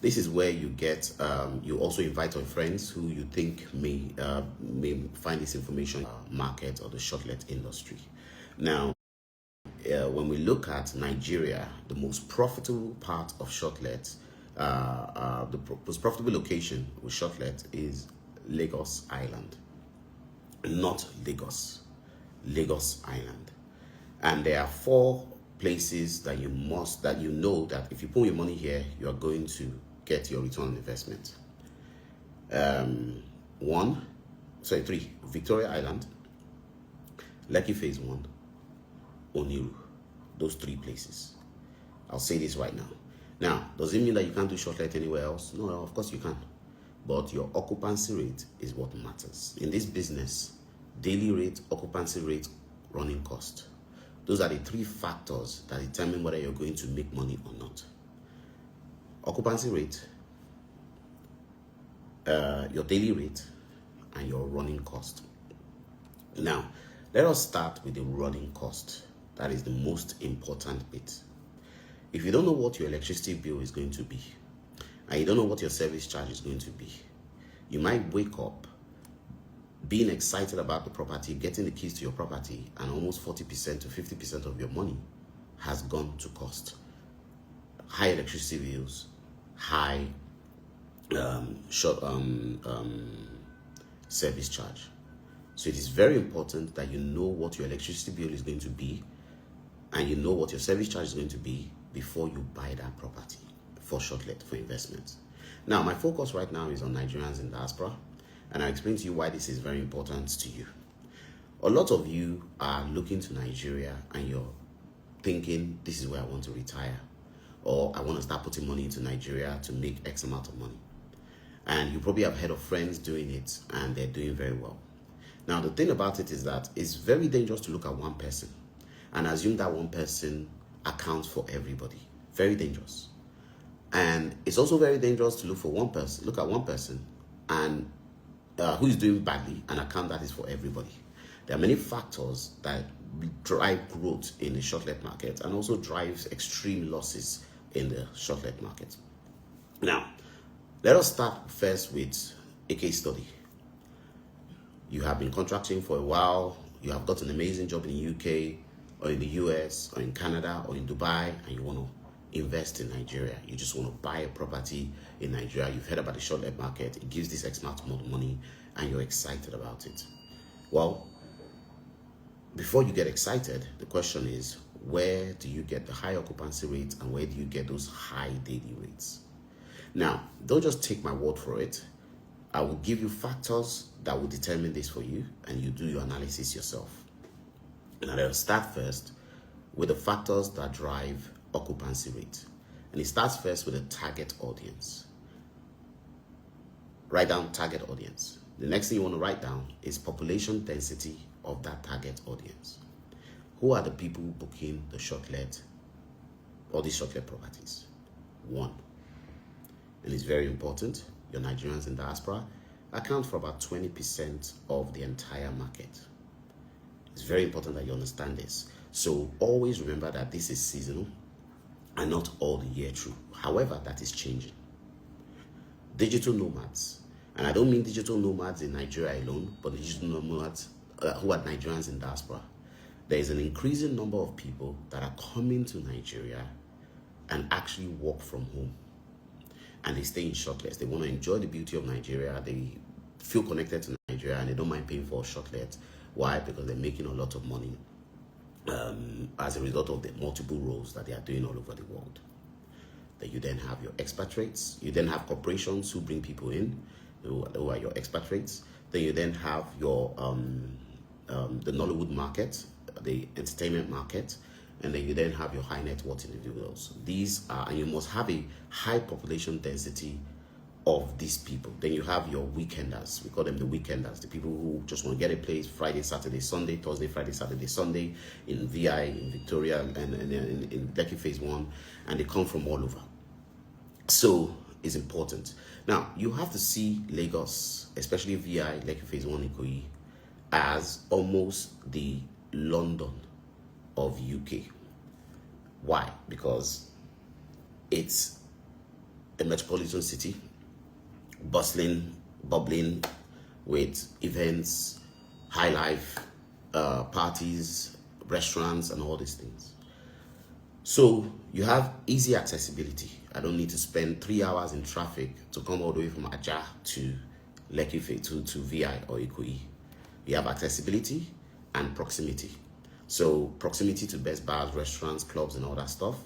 This is where you get, you also invite your friends who you think may find this information market or the shortlet industry. Now, when we look at Nigeria, the most profitable part of shortlet, most profitable location with shortlet is Lagos Island, not Lagos, Lagos Island. And there are 4 places that you know that if you put your money here, you are going to get your return on investment. 3: Victoria Island, Lekki Phase 1, Oniru. Those 3 places. I'll say this right now. Now, does it mean that you can't do shortlet anywhere else? No, of course you can. But your occupancy rate is what matters. In this business, daily rate, occupancy rate, running cost. Those are the 3 factors that determine whether you're going to make money or not. Occupancy rate, your daily rate, and your running cost. Now, let us start with the running cost. That is the most important bit. If you don't know what your electricity bill is going to be, and you don't know what your service charge is going to be, you might wake up being excited about the property, getting the keys to your property, and almost 40% to 50% of your money has gone to cost. High electricity bills, high service charge. So it is very important that you know what your electricity bill is going to be and you know what your service charge is going to be before you buy that property for shortlet, for investment. Now, my focus right now is on Nigerians in diaspora, and I'll explain to you why this is very important to you. A lot of you are looking to Nigeria and you're thinking, this is where I want to retire, or I want to start putting money into Nigeria to make X amount of money. And you probably have heard of friends doing it and they're doing very well. Now, the thing about it is that it's very dangerous to look at one person and assume that one person accounts for everybody. Very dangerous. And it's also very dangerous to look at one person and who is doing badly and account that is for everybody. There are many factors that drive growth in the shortlet market and also drives extreme losses in the shortlet market. Now, let us start first with a case study. You have been contracting for a while, you have got an amazing job in the UK or in the US or in Canada or in Dubai, and you want to invest in Nigeria. You just want to buy a property in Nigeria. You've heard about the shortlet market, it gives this X amount of money, and you're excited about it. Well, before you get excited, the question is, where do you get the high occupancy rates and where do you get those high daily rates? Now, don't just take my word for it. I will give you factors that will determine this for you, and you do your analysis yourself. And I'll start first with the factors that drive occupancy rate. And it starts first with a target audience. Write down target audience. The next thing you want to write down is population density of that target audience. Who are the people booking the shortlet or these shortlet properties? 1. And it's very important, your Nigerians in diaspora account for about 20% of the entire market. It's very important that you understand this. So always remember that this is seasonal and not all the year through. However, that is changing. Digital nomads, and I don't mean digital nomads in Nigeria alone, but digital nomads who are Nigerians in diaspora. There is an increasing number of people that are coming to Nigeria and actually work from home. And they stay in shortlets. They want to enjoy the beauty of Nigeria. They feel connected to Nigeria and they don't mind paying for a shortlet. Why? Because they're making a lot of money as a result of the multiple roles that they are doing all over the world. Then you then have your expatriates. You then have corporations who bring people in, who are your expatriates. Then you then have your the Nollywood market, the entertainment market, and then you then have your high net worth individuals. These are, and you must have a high population density of these people. Then you have your weekenders. We call them the weekenders, the people who just want to get a place Friday, Saturday, Sunday, Thursday, Friday, Saturday, Sunday, in VI, in Victoria, and in Lekki Phase 1, and they come from all over. So it's important. Now, you have to see Lagos, especially VI, Lekki Phase 1, Ikoyi, as almost the London of UK. Why? Because it's a metropolitan city, bustling, bubbling with events, high life, parties, restaurants, and all these things. So you have easy accessibility. I don't need to spend 3 hours in traffic to come all the way from Ajah to Lekki to VI or Ikoyi. You have accessibility and proximity. So proximity to best bars, restaurants, clubs, and all that stuff.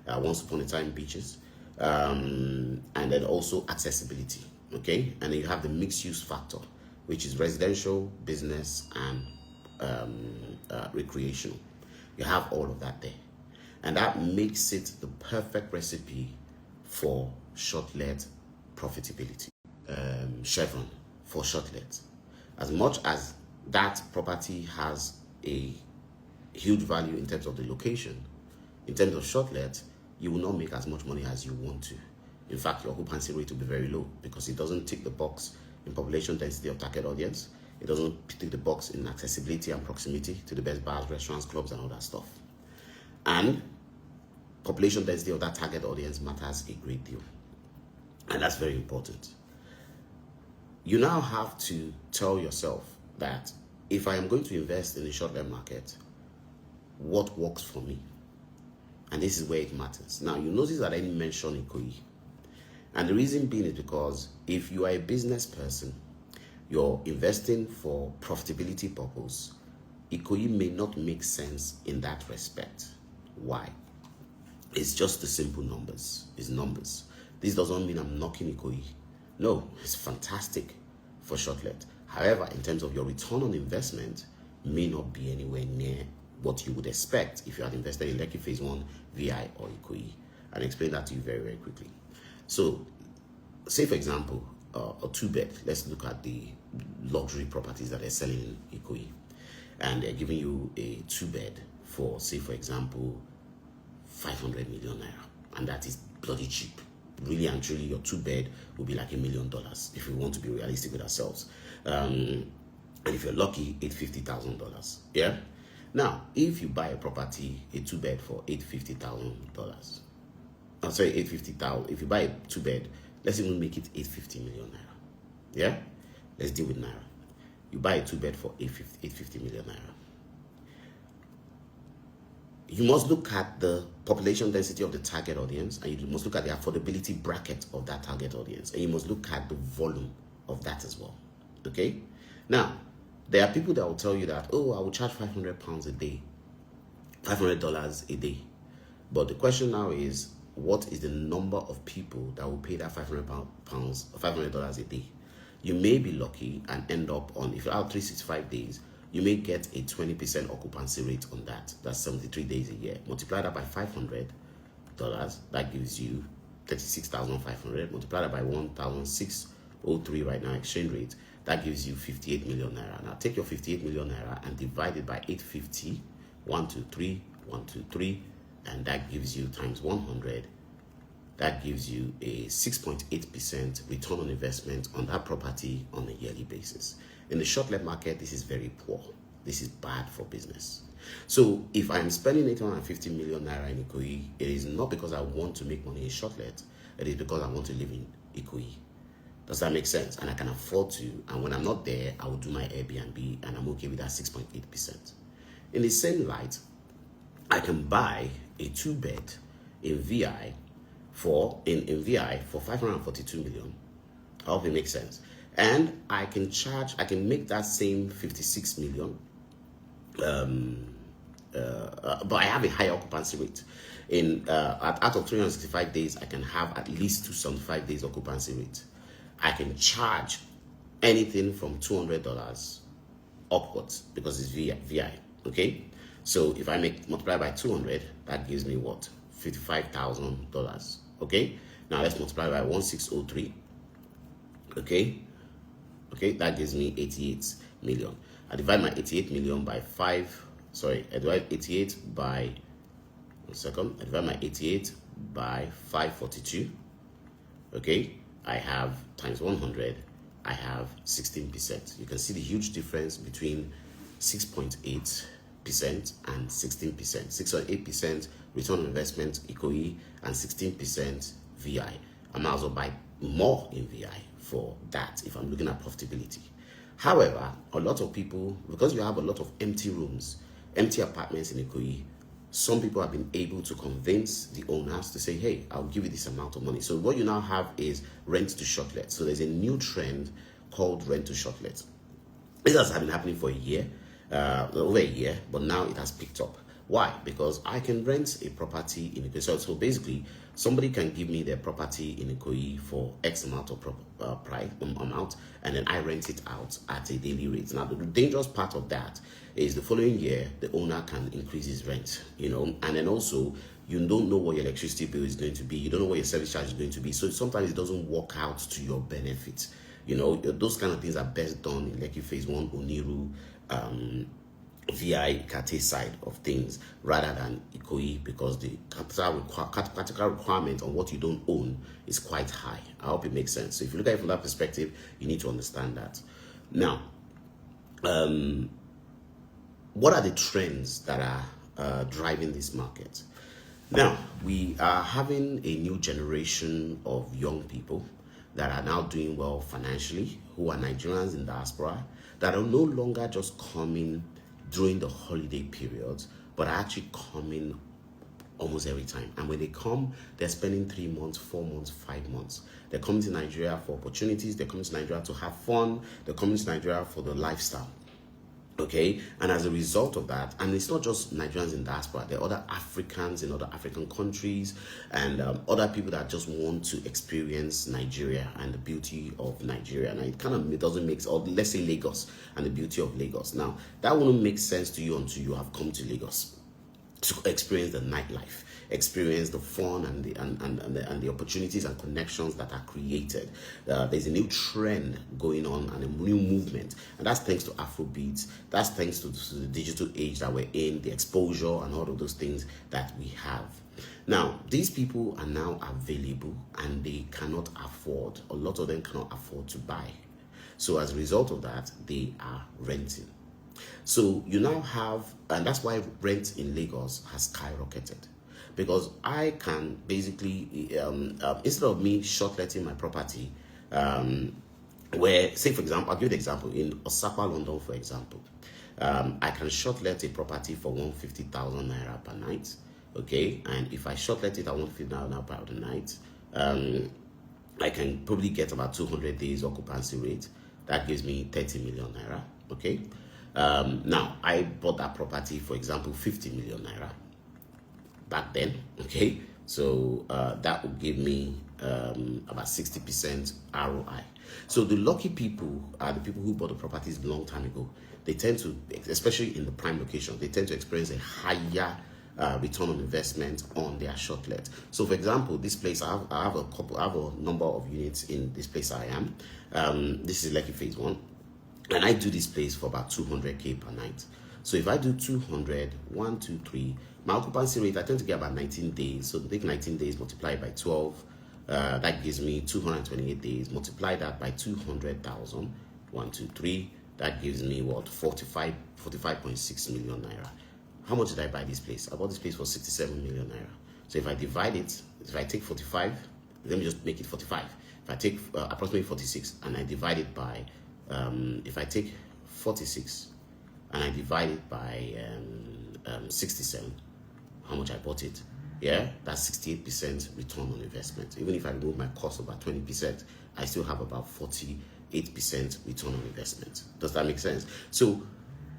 Once upon a time, beaches. And then also accessibility. Okay, and then you have the mixed use factor, which is residential, business, and recreational. You have all of that there. And that makes it the perfect recipe for shortlet profitability. Chevron for shortlet. As much as that property has a huge value in terms of the location, in terms of shortlet, you will not make as much money as you want to. In fact, your occupancy rate will be very low because it doesn't tick the box in population density of target audience. It doesn't tick the box in accessibility and proximity to the best bars, restaurants, clubs, and all that stuff. And population density of that target audience matters a great deal. And that's very important. You now have to tell yourself that if I am going to invest in the short-term market, what works for me? And this is where it matters. Now, you notice that I didn't mention Ikoyi. And the reason being is because if you are a business person, you're investing for profitability purpose, Ikoyi may not make sense in that respect. Why? It's just the simple numbers. It's numbers. This doesn't mean I'm knocking Ikoyi. No, it's fantastic for shortlet. However, in terms of your return on investment, may not be anywhere near what you would expect if you had invested in Lekki Phase 1, VI, or Ikoyi. I'll explain that to you very, very quickly. So, say for example, a 2-bed. Let's look at the luxury properties that they're selling in Ikoyi. And they're giving you a 2-bed for, say for example, 500 million naira. And that is bloody cheap. Really and truly, your 2-bed will be like $1 million if we want to be realistic with ourselves. And if you're lucky, $850,000. Yeah? Now, if you buy a property, a 2-bed for $850,000. I'm sorry, 850,000. If you buy a 2-bed, let's even make it 850 million naira. Yeah? Let's deal with naira. You buy a 2-bed for 850 million naira. You must look at the population density of the target audience, and you must look at the affordability bracket of that target audience, and you must look at the volume of that as well. Okay? Now, there are people that will tell you that, oh, I will charge £500 a day, $500 a day. But the question now is, what is the number of people that will pay that $500 a day? You may be lucky and end up on, if you have 365 days, you may get a 20% occupancy rate on that. That's 73 days a year. Multiply that by $500, that gives you 36,500. Multiply that by 1,603 right now exchange rate, that gives you 58 million naira. Now take your 58 million naira and divide it by 850, 123, 123, and that gives you times 100. That gives you a 6.8% return on investment on that property on a yearly basis. In the short-let market, this is very poor. This is bad for business. So if I'm spending 850 million naira in Ikoyi, it is not because I want to make money in short-let. It is because I want to live in Ikoyi. Does that make sense? And I can afford to. And when I'm not there, I will do my Airbnb, and I'm okay with that 6.8%. In the same light, I can buy a 2-bed in VI for 542 million. I hope it makes sense. And I can make that same 56 million, but I have a higher occupancy rate. Out of 365 days, I can have at least 275 days occupancy rate. I can charge anything from $200 upwards because it's VI. Okay, so if I multiply by 200, that gives me what? $55,000. Okay, now let's multiply by 1603. Okay, that gives me 88 million. I divide my 88 million by 5. Sorry, I divide 88 by, I divide my 88 by 542. Okay, I have times 100, I have 16%. You can see the huge difference between 6.8% and 16%. 6.8% return on investment, Ikoyi, and 16% VI. I might as well buy more in VI for that if I'm looking at profitability. However, a lot of people, because you have a lot of empty rooms, empty apartments in Ikoyi, some people have been able to convince the owners to say, hey, I'll give you this amount of money. So what you now have is rent to shortlet. So there's a new trend called rent to shortlet. This has been happening for a year, over a year, but now it has picked up. Why? Because I can rent a property in Ikoyi. So basically, somebody can give me their property in Ikoyi for X amount of price amount, and then I rent it out at a daily rate. Now, the dangerous part of that is the following year, the owner can increase his rent, and then also you don't know what your electricity bill is going to be. You don't know what your service charge is going to be. So sometimes it doesn't work out to your benefit. Those kind of things are best done in Lekki Phase 1, Oniru, VI Kate side of things rather than Ikoyi, because the capital requirement on what you don't own is quite high. I hope it makes sense. So if you look at it from that perspective, you need to understand that. Now, what are the trends that are driving this market? Now, we are having a new generation of young people that are now doing well financially, who are Nigerians in diaspora, that are no longer just coming during the holiday periods, but are actually coming almost every time. And when they come, they're spending 3 months, 4 months, 5 months. They're coming to Nigeria for opportunities. They're coming to Nigeria to have fun. They're coming to Nigeria for the lifestyle. Okay, and as a result of that, and it's not just Nigerians in diaspora, there are other Africans in other African countries, and other people that just want to experience Nigeria and the beauty of Nigeria. And it doesn't make sense, or let's say Lagos and the beauty of Lagos. Now, that wouldn't make sense to you until you have come to Lagos to experience the nightlife, experience the fun and the opportunities and connections that are created. There's a new trend going on and a new movement, and that's thanks to Afrobeats. That's thanks to the digital age that we're in, the exposure and all of those things that we have. Now, these people are now available and they cannot afford, a lot of them cannot afford to buy. So as a result of that, they are renting. So you now have, and that's why rent in Lagos has skyrocketed. Because I can basically, instead of me shortletting my property, where, say for example, I'll give you the example, in Osaka, London, for example, I can shortlet a property for 150,000 naira per night, okay? And if I shortlet it at 150,000 naira per night, I can probably get about 200 days occupancy rate. That gives me 30 million naira, okay? Now, I bought that property, for example, 50 million naira back then, okay? So that would give me about 60% ROI. So the lucky people are the people who bought the properties a long time ago. They tend to, especially in the prime location, they tend to experience a higher return on investment on their shortlet. So for example, this place, I have a number of units in this place I am. This is Lekki Phase 1. And I do this place for about 200K per night. So if I do 200, 1, 2, 3, my occupancy rate, I tend to get about 19 days. So take 19 days, multiply by 12. That gives me 228 days. Multiply that by 200,000. 1, 2, 3. That gives me what? 45.6 million naira. How much did I buy this place? I bought this place for 67 million naira. So if I divide it, if I take 45, let me just make it 45. If I take approximately 46 and I divide it by if I take 46 and I divide it by 67, how much I bought it, yeah, that's 68% return on investment. Even if I remove my cost of about 20%, I still have about 48% return on investment. Does that make sense? So,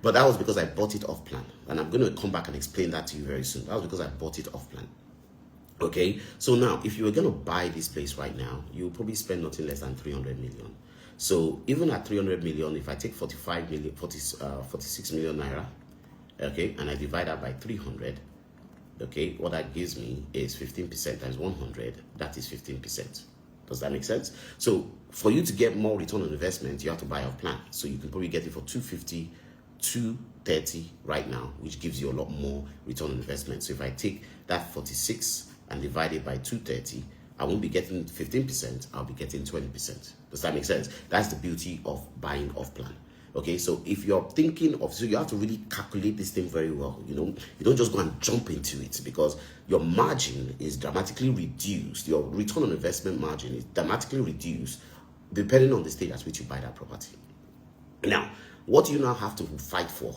but that was because I bought it off plan, and I'm going to come back and explain that to you very soon. That was because I bought it off plan. Okay, so now if you were going to buy this place right now, you'll probably spend nothing less than 300 million. So even at 300 million, if I take 46 million naira, okay, and I divide that by 300, okay, what that gives me is 15% times 100, that is 15%. Does that make sense? So for you to get more return on investment, you have to buy off plan. So you can probably get it for 250, 230 right now, which gives you a lot more return on investment. So if I take that 46 and divide it by 230, I won't be getting 15%, I'll be getting 20%. Does that make sense? That's the beauty of buying off plan. Okay, so if you're thinking of, so you have to really calculate this thing very well. You don't just go and jump into it, because your margin is dramatically reduced. Your return on investment margin is dramatically reduced depending on the stage at which you buy that property. Now, what you now have to fight for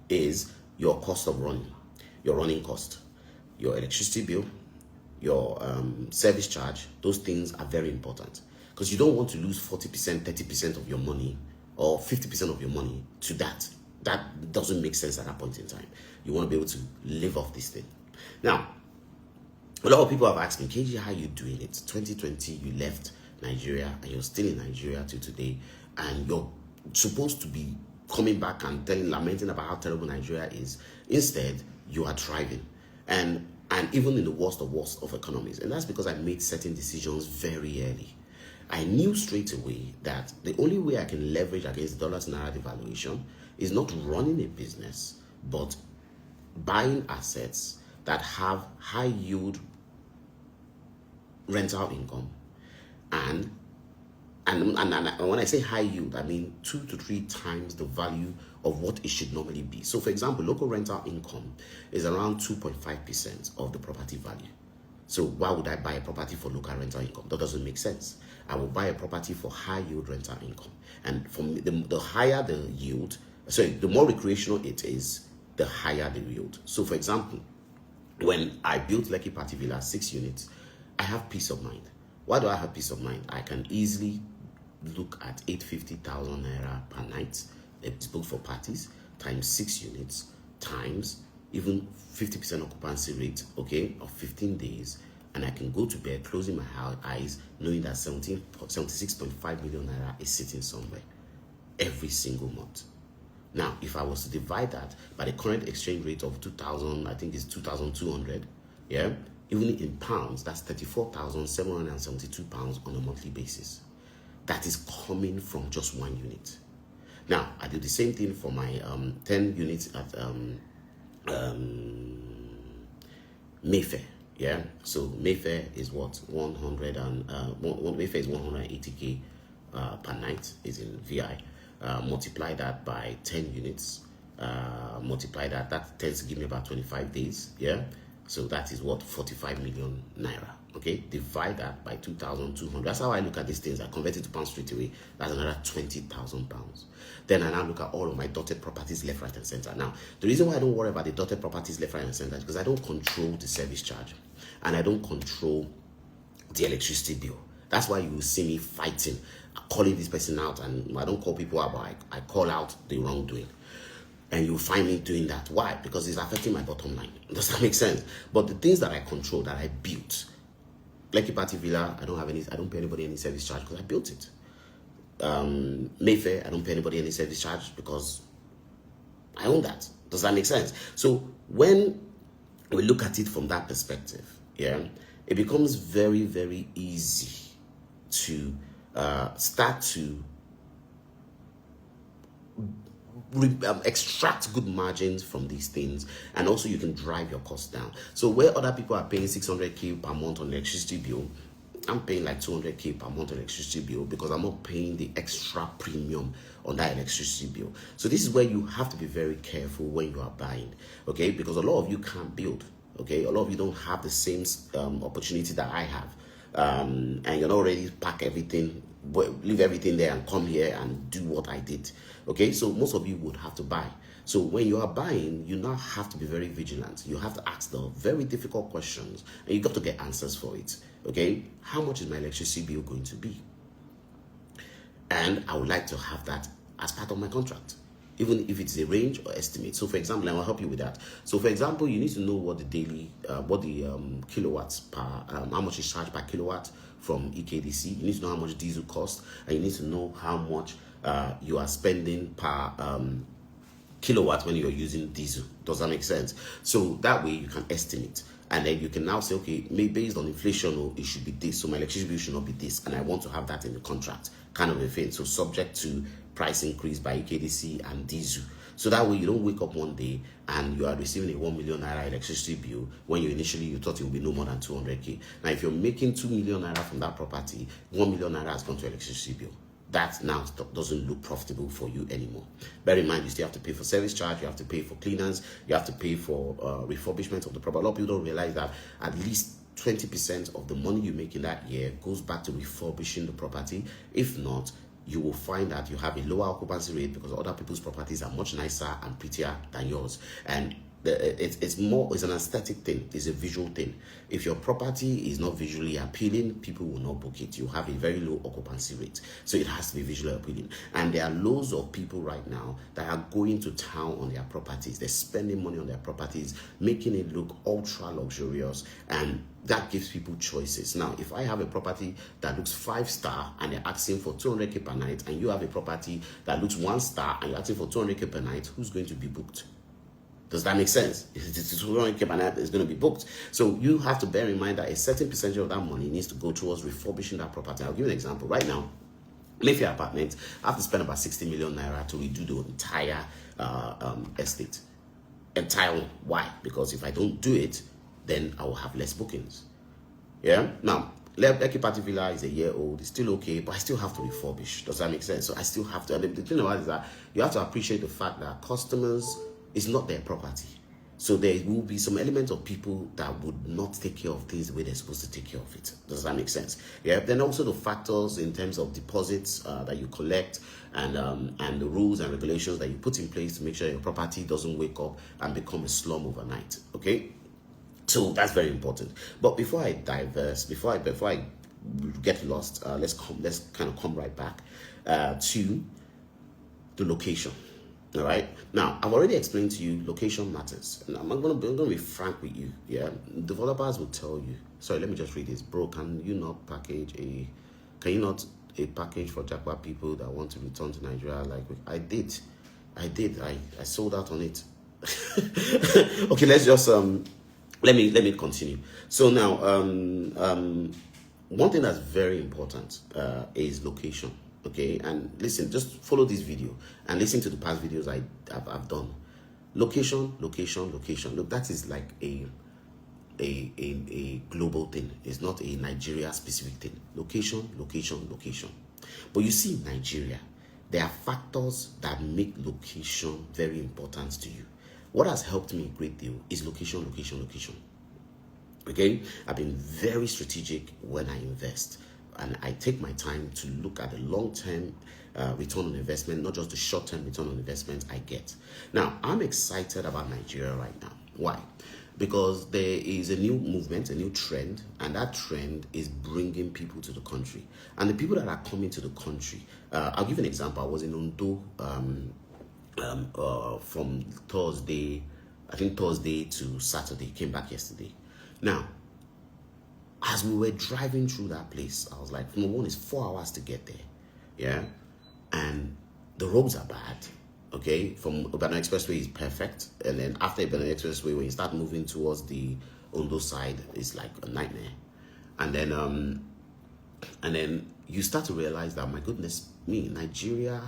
is your cost of running, your running cost, your electricity bill, your service charge. Those things are very important, because you don't want to lose 40%, 30% of your money, or 50% of your money to that. That doesn't make sense at that point in time. You want to be able to live off this thing. Now, a lot of people have asked me, KG, how are you doing it? 2020, you left Nigeria and you're still in Nigeria till today, and you're supposed to be coming back and lamenting about how terrible Nigeria is. Instead, you are thriving. And even in the worst of economies. And that's because I made certain decisions very early. I knew straight away that the only way I can leverage against the dollar's naira devaluation is not running a business, but buying assets that have high yield rental income. And when I say high yield, I mean 2 to 3 times the value of what it should normally be. So for example, local rental income is around 2.5% of the property value. So why would I buy a property for local rental income? That doesn't make sense. I will buy a property for high yield rental income. And from the higher the yield, the more recreational it is, the higher the yield. So for example, when I built Lekki Party Villa 6 units, I have peace of mind. Why do I have peace of mind? I can easily look at 850,000 naira per night. It's booked for parties, times 6 units, times even 50% occupancy rate, okay, of 15 days. And I can go to bed closing my eyes, knowing that 76.5 million naira is sitting somewhere every single month. Now, if I was to divide that by the current exchange rate of 2,000, I think it's 2,200, yeah, even in pounds, that's 34,772 pounds on a monthly basis. That is coming from just 1 unit. Now, I do the same thing for my 10 units at Mayfair. Yeah, so Mayfair is what, 180k per night is in VI. Multiply that by 10 units. Multiply that tends to give me about 25 days. Yeah, so that is what, 45 million naira. Okay, divide that by 2,200. That's how I look at these things. I convert it to pounds straight away. That's another 20,000 pounds. Then I now look at all of my dotted properties left, right, and center. Now, the reason why I don't worry about the dotted properties left, right, and center is because I don't control the service charge, and I don't control the electricity bill. That's why you will see me fighting, calling this person out, and I don't call people out, but I call out the wrongdoing. And you'll find me doing that. Why? Because it's affecting my bottom line. Does that make sense? But the things that I control, that I built, Lekki Party Villa, I don't pay anybody any service charge because I built it. Mayfair, I don't pay anybody any service charge because I own that. Does that make sense? So when we look at it from that perspective, yeah, it becomes very, very easy to start to extract good margins from these things, and also you can drive your costs down. So where other people are paying 600k per month on electricity bill, I'm paying like 200k per month on electricity bill because I'm not paying the extra premium on that electricity bill. So this is where you have to be very careful when you are buying, okay? Because a lot of you can't build, okay? A lot of you don't have the same opportunity that I have, and you're not ready to pack everything, leave everything there and come here and do what I did. Okay, so most of you would have to buy. So when you are buying, you now have to be very vigilant. You have to ask the very difficult questions, and you got to get answers for it. Okay, how much is my electricity bill going to be? And I would like to have that as part of my contract, even if it's a range or estimate. So for example, I will help you with that. So for example, you need to know what the daily, kilowatts per, how much is charged per kilowatt from EKDC. You need to know how much diesel costs, and you need to know how much you are spending per kilowatt when you're using diesel. Does that make sense? So that way you can estimate, and then you can now say, okay, maybe based on inflation, it should be this, so my electricity bill should not be this, and I want to have that in the contract, kind of a thing. So subject to price increase by EKDC and diesel. So that way you don't wake up one day and you are receiving a 1 million naira electricity bill when you thought it would be no more than 200k. Now, if you're making 2 million naira from that property, 1 million naira has gone to electricity bill. that now doesn't look profitable for you anymore. Bear in mind, you still have to pay for service charge, you have to pay for cleaners, you have to pay for refurbishment of the property. A lot of people don't realize that at least 20% of the money you make in that year goes back to refurbishing the property. If not, you will find that you have a lower occupancy rate because other people's properties are much nicer and prettier than yours. And it's an aesthetic thing, it's a visual thing. If your property is not visually appealing, people will not book it. You have a very low occupancy rate, so it has to be visually appealing. And there are loads of people right now that are going to town on their properties. They're spending money on their properties, making it look ultra luxurious, and that gives people choices. Now, if I have a property that looks 5-star and they're asking for 200k per night, and you have a property that looks 1-star and you're asking for 200k per night, who's going to be booked? Does that make sense? It's 200k per night is going to be booked. So you have to bear in mind that a certain percentage of that money needs to go towards refurbishing that property. I'll give you an example. Right now, Mayfair apartment, I have to spend about 60 million naira to redo the entire estate. Entire one. Why? Because if I don't do it, then I will have less bookings. Yeah? Now, Lekki Party Villa is a year old. It's still okay, but I still have to refurbish. Does that make sense? So I still have to. And the thing about it is that you have to appreciate the fact that customers is not their property. So there will be some elements of people that would not take care of things the way they're supposed to take care of it. Does that make sense? Yeah. Then also the factors in terms of deposits that you collect, and the rules and regulations that you put in place to make sure your property doesn't wake up and become a slum overnight. Okay. So that's very important. But before I diverse, before I get lost, let's kind of come right back to the location. All right. Now, I've already explained to you location matters, and I'm going to be frank with you. Yeah, developers will tell you. Sorry, let me just read this, bro. Can you not a package for Jaguar people that want to return to Nigeria? Like I did. I sold out on it. Okay, let's just let me continue. So now, one thing that's very important is location. Okay, and listen, just follow this video and listen to the past videos I've done. Location. Look, that is like a global thing. It's not a Nigeria specific thing. Location. But you see, in Nigeria, there are factors that make location very important to you. What has helped me a great deal is location. Okay, I've been very strategic when I invest. And I take my time to look at the long-term return on investment, not just the short-term return on investment I get. Now, I'm excited about Nigeria right now. Why? Because there is a new movement, a new trend, and that trend is bringing people to the country. And the people that are coming to the country, I'll give you an example. I was in Ondo from Thursday to Saturday, came back yesterday. Now, as we were driving through that place, I was like, number one, it's 4 hours to get there. Yeah. And the roads are bad. Okay. From Ibadan Expressway is perfect. And then after Ibadan Expressway, when you start moving towards the Ondo side, it's like a nightmare. And then you start to realize that, my goodness me, Nigeria,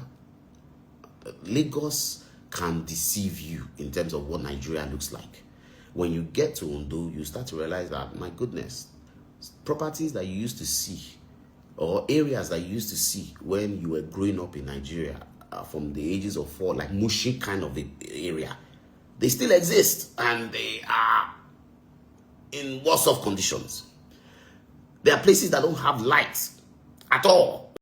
Lagos can deceive you in terms of what Nigeria looks like. When you get to Ondo, you start to realize that, my goodness, properties that you used to see, or areas that you used to see when you were growing up in Nigeria, from the ages of 4, like Mushin kind of area, they still exist, and they are in worse off conditions. There are places that don't have lights at all.